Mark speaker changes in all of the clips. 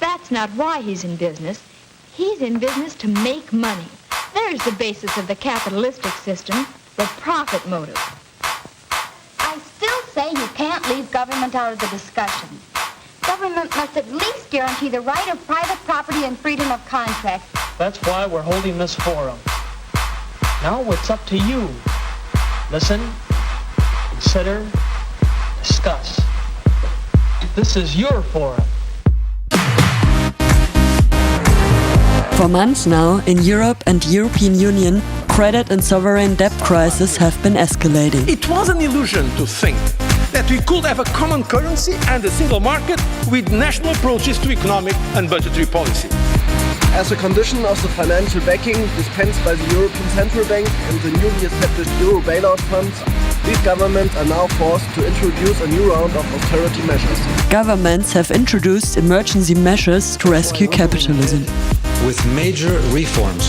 Speaker 1: That's not why he's in business. He's in business to make money. There's the basis of the capitalistic system, the profit motive.
Speaker 2: I still say you can't leave government out of the discussion. Government must at least guarantee the right of private property and freedom of contract.
Speaker 3: That's why we're holding this forum. Now it's up to you. Listen, consider, discuss. This is your forum.
Speaker 4: For months now, in Europe and the European Union, credit and sovereign debt crises have been escalating.
Speaker 5: It was an illusion to think that we could have a common currency and a single market with national approaches to economic and budgetary policy.
Speaker 6: As a condition of the financial backing dispensed by the European Central Bank and the newly established Euro bailout funds, these governments are now forced to introduce a new round of austerity measures.
Speaker 4: Governments have introduced emergency measures to rescue capitalism.
Speaker 7: With major reforms.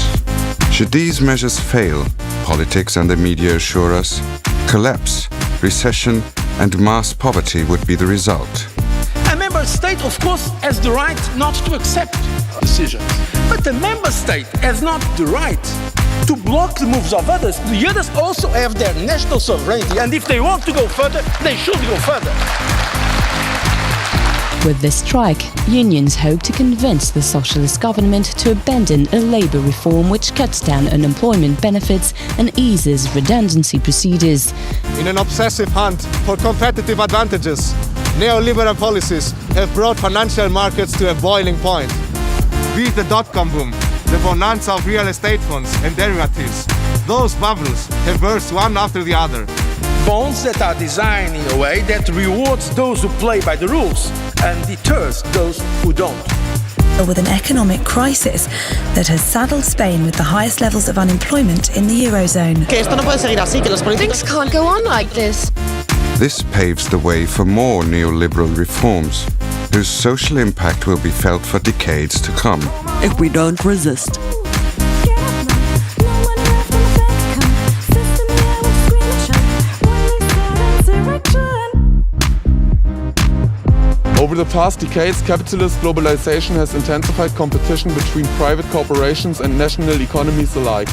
Speaker 8: Should these measures fail, politics and the media assure us, collapse, recession and mass poverty would be the result.
Speaker 5: A member state, of course, has the right not to accept decisions. But the member state has not the right to block the moves of others. The others also have their national sovereignty, and if they want to go further, they should go further.
Speaker 9: With this strike, unions hope to convince the socialist government to abandon a labour reform which cuts down unemployment benefits and eases redundancy procedures.
Speaker 10: In an obsessive hunt for competitive advantages, neoliberal policies have brought financial markets to a boiling point. Be it the dot-com boom, the bonanza of real estate funds and derivatives, those bubbles have burst one after the other.
Speaker 5: Bonds that are designed in a way that rewards those who play by the rules and deters those who don't.
Speaker 11: With an economic crisis that has saddled Spain with the highest levels of unemployment in the Eurozone.
Speaker 12: Things can't go on like this.
Speaker 8: This paves the way for more neoliberal reforms, whose social impact will be felt for decades to come.
Speaker 4: If we don't resist.
Speaker 13: Over the past decades, capitalist globalization has intensified competition between private corporations and national economies alike.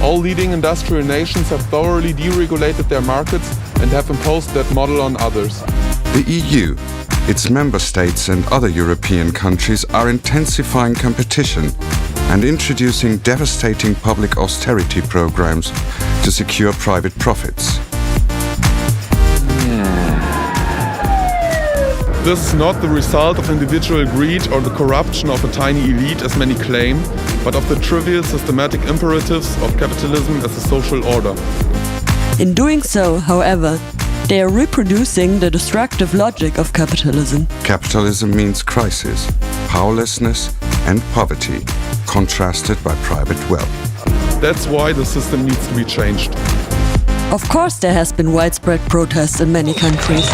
Speaker 13: All leading industrial nations have thoroughly deregulated their markets and have imposed that model on others.
Speaker 8: The EU, its member states and other European countries are intensifying competition and introducing devastating public austerity programs to secure private profits.
Speaker 13: This is not the result of individual greed or the corruption of a tiny elite, as many claim, but of the trivial systematic imperatives of capitalism as a social order.
Speaker 4: In doing so, however, they are reproducing the destructive logic of capitalism.
Speaker 8: Capitalism means crisis, powerlessness and poverty, contrasted by private wealth.
Speaker 13: That's why the system needs to be changed.
Speaker 4: Of course there has been widespread protest in many countries.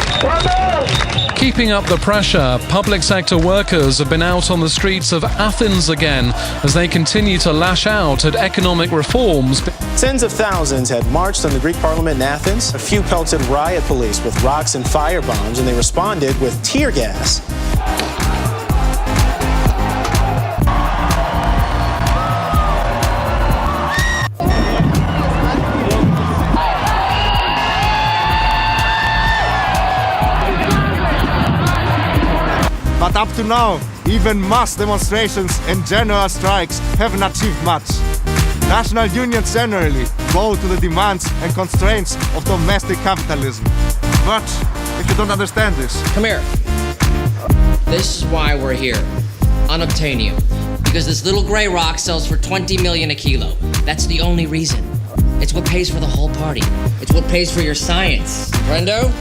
Speaker 14: Keeping up the pressure, public sector workers have been out on the streets of Athens again as they continue to lash out at economic reforms.
Speaker 15: Tens of thousands had marched on the Greek parliament in Athens. A few pelted riot police with rocks and fire bombs, and they responded with tear gas.
Speaker 10: But up to now, even mass demonstrations and general strikes haven't achieved much. National unions generally bow to the demands and constraints of domestic capitalism. But if you don't understand this...
Speaker 16: Come here. This is why we're here. Unobtainium. Because this little gray rock sells for 20 million a kilo. That's the only reason. It's what pays for the whole party. It's what pays for your science. Brendo?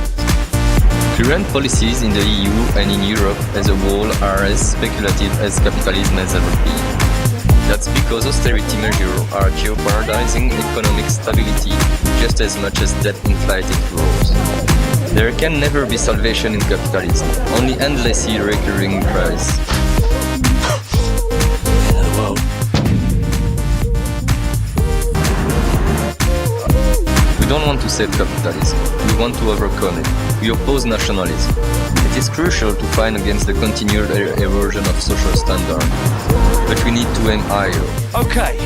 Speaker 17: Current policies in the EU and in Europe as a whole are as speculative as capitalism has ever been. That's because austerity measures are jeopardizing economic stability just as much as debt-inflated growth. There can never be salvation in capitalism, only endlessly recurring crises. We don't want to save capitalism, we want to overcome it. We oppose nationalism. It is crucial to fight against the continued erosion of social standards, but we need to aim higher.
Speaker 5: Okay.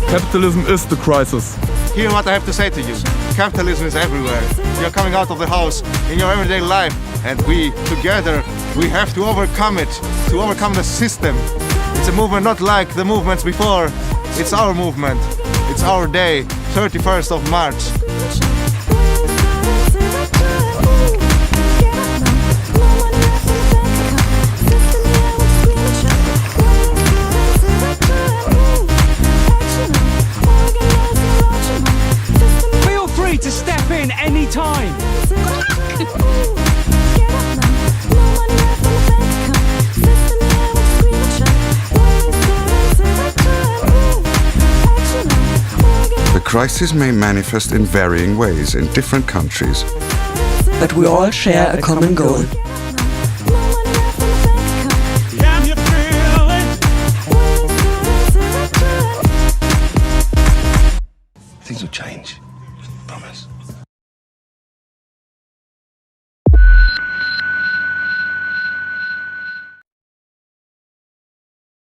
Speaker 13: Capitalism is the crisis.
Speaker 10: Hear what I have to say to you. Capitalism is everywhere. You're coming out of the house in your everyday life, and we, together, we have to overcome it, to overcome the system. It's a movement not like the movements before. It's our movement. It's our day, 31st of March.
Speaker 5: Feel free to step in any time.
Speaker 8: The crisis may manifest in varying ways in different countries.
Speaker 4: But we all share a common goal.
Speaker 6: Things will change. Promise.